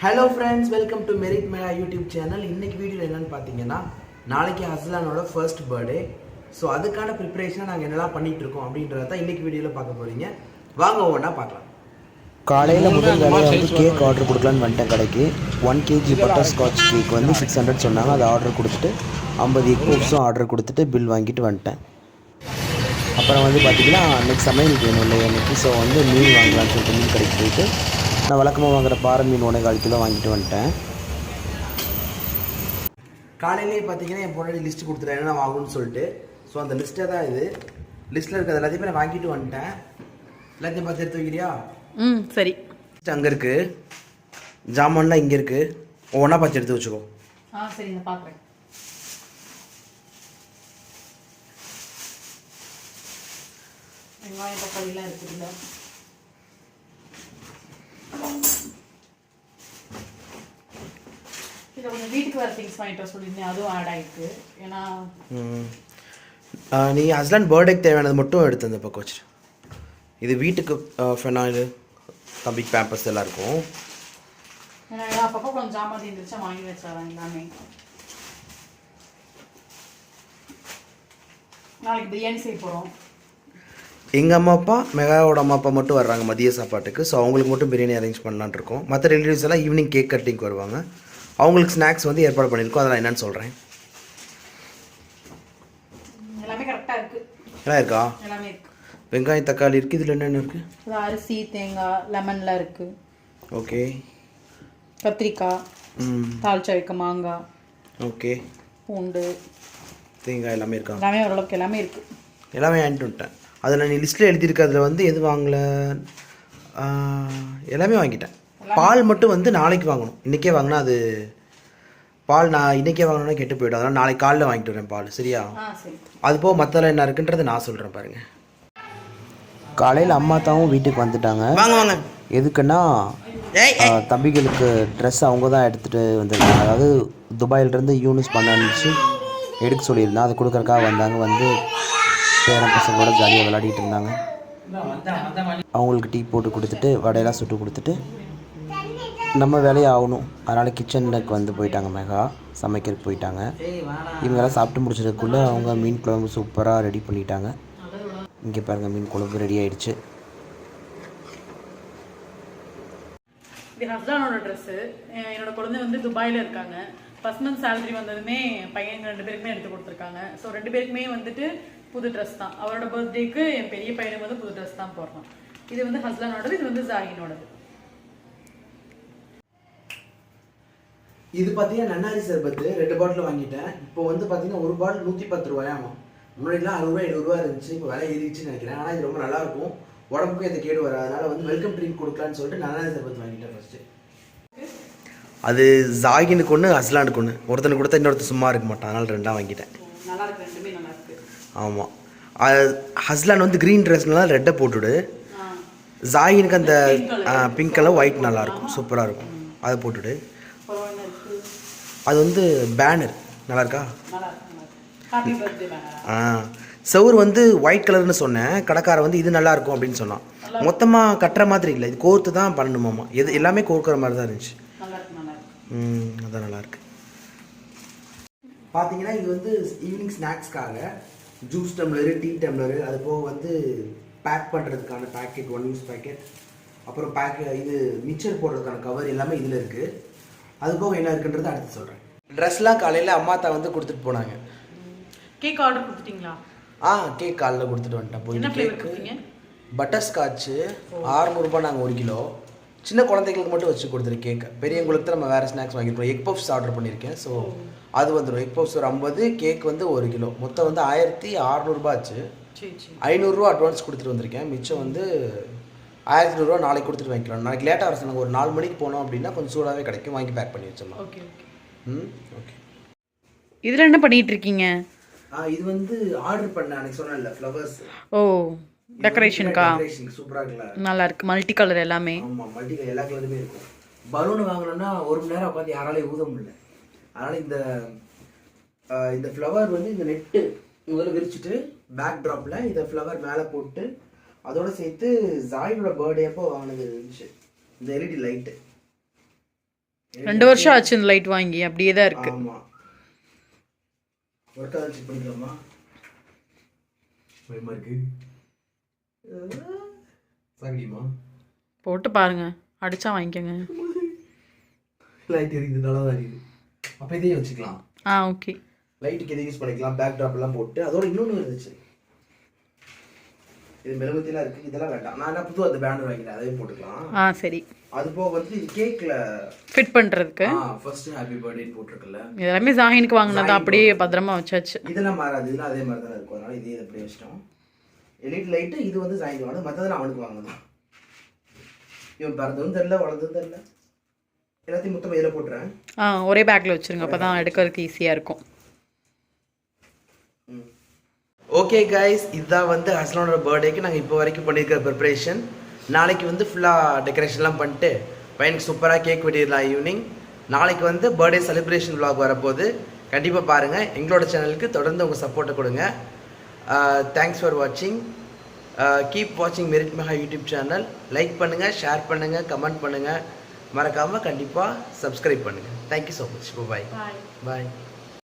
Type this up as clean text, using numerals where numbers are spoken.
Hello friends, welcome to Merit Maya YouTube channel. இன்றைக்கி வீடியோவில் என்னென்னு பார்த்தீங்கன்னா, நாளைக்கு அஸ்லானோட ஃபர்ஸ்ட் பர்த்டே. ஸோ அதுக்கான ப்ரிப்பரேஷனாக நாங்கள் என்னெல்லாம் பண்ணிகிட்ருக்கோம் அப்படின்றத தான் இன்றைக்கி வீடியோவில் பார்க்க போகிறீங்க. வாங்க ஒவ்வொன்றா பார்க்கலாம். காலையில் முதல் வேலையை வந்து கேக் ஆர்டர் கொடுக்கலான்னு வந்துட்டேன் கடைக்கு. 1 kg பட்டர் ஸ்காட்ச் கேக் வந்து 600 சொன்னாங்க. அதை ஆர்டர் கொடுத்துட்டு 50 எக் பப்ஸும் ஆர்டர் கொடுத்துட்டு பில் வாங்கிட்டு வந்துட்டேன். அப்புறம் வந்து பார்த்திங்கன்னா அன்றைக்கி சமையலுக்கு வேணும் இல்லை அன்றைக்கி. ஸோ வந்து மீன் வாங்கலான்னு சொல்லிட்டு மீன் கடைக்கு போயிட்டு நான் வழக்கமாக வாங்குகிற பாறை மீன் 1.25 கிலோ வாங்கிட்டு வந்துட்டேன். காலையிலேயே பார்த்தீங்கன்னா என் பொண்ணாடி லிஸ்ட்டு கொடுத்துட்டேன் என்ன வாங்கணும்னு சொல்லிட்டு. ஸோ அந்த லிஸ்ட்டை தான் இது. லிஸ்ட்டில் இருக்கிறது எல்லாத்தையுமே நான் வாங்கிட்டு வந்துட்டேன். எல்லாத்தையும் பார்த்து எடுத்து வைக்கிறியா? சரி. அங்கே இருக்குது, ஜாமான்லாம் இங்கே இருக்குது. ஒவ்வொன்றா பார்த்து எடுத்து வச்சுக்கோ. சரி, நான் பார்க்குறேன். வெங்காயம் தக்காளிலாம் இருக்குதுல்ல, இதில் கொஞ்சம் வீட்டுக்கு வர திங்ஸ் வாங்கிட்டு வர சொல்லியிருந்தேன், அதுவும் ஆட் ஆகிருக்கு. ஏன்னா நீ ஹஸ்பண்ட் பர்த்டேக்கு தேவையானது மட்டும் எடுத்து அந்த பக்கம் வச்சுரு. இது வீட்டுக்கு ஃபெனாயில், தம்பிக்கு பேம்பர்ஸ் எல்லாம் இருக்கும். ஏன்னா அப்பப்போ கொஞ்சம் ஜாமான் இருந்துச்சா வாங்கி வச்சாதான் எல்லாமே. நாளைக்கு பிரியாணி செய்ய போகிறோம். எங்கள் அம்மா அப்பா, மெகாவோட அம்மா அப்பா மட்டும் வர்றாங்க மதிய சாப்பாட்டுக்கு. ஸோ அவங்களுக்கு மட்டும் பிரியாணி அரேஞ்ச் பண்ணலான்னு இருக்கோம். மற்ற ரிலேட்டிவ்ஸ் எல்லாம் ஈவினிங் கேக் கட்டிங்க்கு வருவாங்க. அவங்களுக்கு ஸ்நாக்ஸ் வந்து ஏற்பாடு பண்ணியிருக்கோம். அதெல்லாம் என்னன்னு சொல்கிறேன். எல்லாமே கரெக்டாக இருக்குது. எல்லாம் இருக்கா? எல்லாமே இருக்குது. வெங்காயம் தக்காளி இருக்குது. இதில் என்னென்ன இருக்குது? அரிசி, தேங்காய், லெமன்லாம் இருக்குது. ஓகே. கத்திரிக்காய், தாளிச்சா வைக்க மாங்காய், ஓகே, பூண்டு, தேங்காய் எல்லாமே இருக்கா? எல்லாமே ஓரளவுக்கு எல்லாமே இருக்குது. எல்லாமே வாங்கிட்டு வந்துட்டேன். அதில் நீ லிஸ்ட்டில் எழுதியிருக்க அதில் வந்து எது வாங்கலை, எல்லாமே வாங்கிட்டேன். பால் மட்டும் வந்து நாளைக்கு வாங்கணும். இன்றைக்கே வாங்கினா அது பால் நான் இன்றைக்கே வாங்கினோன்னா கெட்டு போய்டும். அதனால் நாளைக்கு காலையில் வாங்கிட்டு வரேன் பால். சரியா? அது போக மற்றெல்லாம் என்ன இருக்குன்றதை நான் சொல்கிறேன் பாருங்கள். காலையில் அம்மா தாவும் வீட்டுக்கு வந்துட்டாங்க. வாங்க வாங்க. எதுக்குன்னா தம்பிகளுக்கு ட்ரெஸ் அவங்க தான் எடுத்துகிட்டு வந்திருக்காங்க. அதாவது துபாயிலிருந்து யூனிஸ் பண்ணி எடுக்க சொல்லியிருந்தேன். அதை கொடுக்குறக்காக வந்தாங்க. வந்து பேரன் பசங்களோட ஜாலியாக விளையாடிட்டு இருந்தாங்க. அவங்களுக்கு டீ போட்டு கொடுத்துட்டு வடையெல்லாம் சுட்டு கொடுத்துட்டு நம்ம வேலையை ஆகணும். அதனால் கிச்சனுக்கு வந்து போயிட்டாங்க. மெகா சமைக்கிறதுக்கு போயிட்டாங்க. இவங்கெல்லாம் சாப்பிட்டு முடிச்சதுக்குள்ளே அவங்க மீன் குழம்பு சூப்பராக ரெடி பண்ணிட்டாங்க. இங்கே பாருங்கள், மீன் குழம்பு ரெடி ஆகிடுச்சு. இது ஹஸ்பண்டோட ட்ரெஸ்ஸு. என்னோட குழந்தை வந்து துபாயில் இருக்காங்க. ஃபர்ஸ்ட் மந்த் சேலரி வந்ததுமே பையன் 2 பேருக்குமே எடுத்து கொடுத்துருக்காங்க. ஸோ 2 பேருக்குமே வந்துட்டு புது ட்ரெஸ் தான். அவரோட பர்த்டேக்கு என் பெரிய பையனுக்கு வந்து புது ட்ரெஸ் தான் போடுறோம். இது வந்து ஹஸ்பண்டோடது, இது வந்து ஜாகினோடது. இது பார்த்தீங்கன்னா நன்னாரி சர்பத்து 2 பாட்டில் வாங்கிட்டேன். இப்போ வந்து பார்த்தீங்கன்னா ஒரு பாட்டில் 110 ரூபாயாகும். முன்னாடிலாம் 60 ரூபா 70 ரூபா இருந்துச்சு. இப்போ விலை ஏறிச்சுன்னு நினைக்கிறேன். ஆனால் இது ரொம்ப நல்லாயிருக்கும், உடம்புக்கும் எந்த கேடு வராது. அதனால் வந்து வெல்கம் ட்ரிங்க் கொடுக்கலான்னு சொல்லிட்டு நன்னாரி சர்பத்து வாங்கிட்டேன் ஃபஸ்ட்டு. அது ஜாகினுக்கு ஒன்று, அஸ்லானுக்கு ஒன்று. ஒருத்தனுக்கு கொடுத்தா இன்னொருத்தர் சும்மா இருக்க மாட்டான். அதனால் 2 வாங்கிட்டேன். நல்லா இருக்கு, ரெண்டுமே நல்லா இருக்கு. ஆமாம். ஹஸ்லான் வந்து க்ரீன் ட்ரெஸ்னால ரெட்டை போட்டுவிடு. ஜாகினுக்கு அந்த பிங்க் கலர் ஒயிட் நல்லாயிருக்கும், சூப்பராக இருக்கும். அதை போட்டுவிடு. அது வந்து பேனர் நல்லா இருக்கா? செவுர் வந்து ஒயிட் கலர்னு சொன்னேன். கடைக்கார வந்து இது நல்லாயிருக்கும் அப்படின்னு சொன்னான். மொத்தமாக கட்டுற மாதிரி இல்லை, இது கோர்த்து தான் பண்ணணுமாம்மா. எது எல்லாமே கோர்க்குற மாதிரி தான் இருந்துச்சு. அதான் நல்லாயிருக்கு. பார்த்தீங்கன்னா இது வந்து ஈவினிங் ஸ்நாக்ஸ்க்காக ஜூஸ் டம்ளரு, டீ டம்ளரு, அது போக வந்து பேக் பண்ணுறதுக்கான பேக்கெட், 1 யூஸ் பேக்கெட், அப்புறம் இது மிக்சர் போடுறதுக்கான கவர் எல்லாமே இதில் இருக்குது. அது போக என்ன இருக்குன்றது அடுத்து சொல்கிறேன். ட்ரெஸ்லாம் காலையில் அம்மாத்தா வந்து கொடுத்துட்டு போனாங்க. கேக் ஆர்டர் கொடுத்துட்டீங்களா? கேக் காலையில் கொடுத்துட்டு வந்துட்டேன். என்ன ஃப்ளேவர் கொடுத்தீங்க? பட்டர் ஸ்காட்சு 600 ரூபாய். நாங்கள் 1 கிலோ. சின்ன குழந்தைங்களுக்கு மட்டும் வச்சு கொடுத்துரு கேக்கு. பெரியவங்களுக்கு தான் நம்ம வேறு ஸ்நாக்ஸ் வாங்கியிருக்கோம். எக் பப்ஸ் ஆர்டர் பண்ணியிருக்கேன். ஸோ அது வந்துடும். எக் பப்ஸ் ஒரு 50, கேக் வந்து 1 கிலோ. மொத்தம் வந்து 1600 ரூபா ஆச்சு. 500 ரூபா அட்வான்ஸ் கொடுத்துட்டு வந்திருக்கேன். மிச்சம் வந்து 1200 ரூபா நாளைக்கு கொடுத்துட்டு வாங்கிக்கலாம். நாளைக்கு லேட்டாக வர சொன்னாங்க. ஒரு 4 மணிக்கு போனோம் அப்படின்னா கொஞ்சம் சூடாகவே கிடைக்கும். வாங்கி பேக் பண்ணி வச்சிடலாம். Okay okay. ஓகே. இதில் என்ன பண்ணிட்டு இருக்கீங்க? இது வந்து ஆர்டர் பண்ண அன்னைக்கு சொன்னேன்ல, ஃப்ளவர்ஸ். டெக்கரேஷனுக்கா? சூப்பராக இருக்குல்ல? நல்லா இருக்கு. மல்டி கலர் எல்லாமே. ஆமாம், மல்டி கலர் எல்லா கலருமே இருக்கும். பலூன் வாங்கினோன்னா 1 மணி நேரம் உட்காந்து யாராலையும் ஊத முடியல. அதனால் இந்த ஃப்ளவர் வந்து இந்த நெட்டு முதல்ல விரிச்சிட்டு பேக் ட்ராப்பில் இதை ஃப்ளவர் மேலே போட்டு அதோடு சேர்த்து ஜாயினோட பர்த்டே அப்போ வாங்கினது இருந்துச்சு இந்த எல்இடி லைட்டு. 2 வருஷம் ஆச்சு இந்த லைட் வாங்கி, அப்படியே தான் இருக்கு. ஆமாம், ஒர்க் ஆகுது, செக் பண்ணிக்கலாமா? பயமா இருக்கு, சாகிடிமா போட்டு பாருங்க, அடிச்சா வாங்கிக்கோங்க. லைட் எரியுது, நல்லா தான் எரியுது. அப்போ இதையும் வச்சுக்கலாம். ஓகே. லைட்டுக்கு எதை யூஸ் பண்ணிக்கலாம், பேக் ட்ராப் எல்லாம் போட்டு. அதோட இன்னொன்று இருந்துச்சு, இது மெழுகுவத்திலாம் இருக்குது, இதெல்லாம் வேண்டாம். நான் என்ன புது அந்த பேனர் வாங்கிட்டேன், அதையும் போட்டுக்கலாம். சரி. அது போக வந்து இது கேக்கில் ஃபிட் பண்ணுறதுக்கு ஃபர்ஸ்ட் ஹாப்பி பர்த்டேன்னு போட்டிருக்குல்ல, எல்லாமே ஜாஹினுக்கு வாங்கினது அப்படியே பத்திரமா வச்சாச்சு. இதெல்லாம் மாறாது, இதெல்லாம் அதே மாதிரி தானே இருக்கும். அதனால இதே அப்படியே வச்சிட்டோம். எலிட் லைட்டு இது வந்து ஜாயின் வாங்கினது, மற்றது நான் அவனுக்கு வாங்கினதான். இவன் பிறந்ததும் தெரில, வளர்ந்ததும் தெரில. எல்லாத்தையும் மொத்தமாக இதில் போட்டுறேன். ஒரே பேக்கில் வச்சுருங்க, அப்போ தான் எடுக்கிறதுக்கு ஈஸியாக இருக்கும். ஓகே கைஸ், இதுதான் வந்து ஹஸ்லனோட பர்த்டேக்கு நாங்கள் இப்போ வரைக்கும் பண்ணியிருக்கிற ப்ரிப்பரேஷன். நாளைக்கு வந்து ஃபுல்லாக டெக்கரேஷன்லாம் பண்ணிட்டு பையனுக்கு சூப்பராக கேக் வெட்டிடலாம் ஈவினிங். நாளைக்கு வந்து பர்த்டே செலிப்ரேஷன் vlog வரப்போகுது, கண்டிப்பாக பாருங்கள். எங்களோட சேனலுக்கு தொடர்ந்து உங்கள் சப்போர்ட்டை கொடுங்க. தேங்க்ஸ் ஃபார் வாட்சிங். கீப் வாட்சிங் merit mega YouTube channel. Like பண்ணுங்கள், ஷேர் பண்ணுங்கள், கமெண்ட் பண்ணுங்கள், மறக்காமல் கண்டிப்பாக சப்ஸ்கிரைப் பண்ணுங்கள். Thank you so much. பாய் பாய்.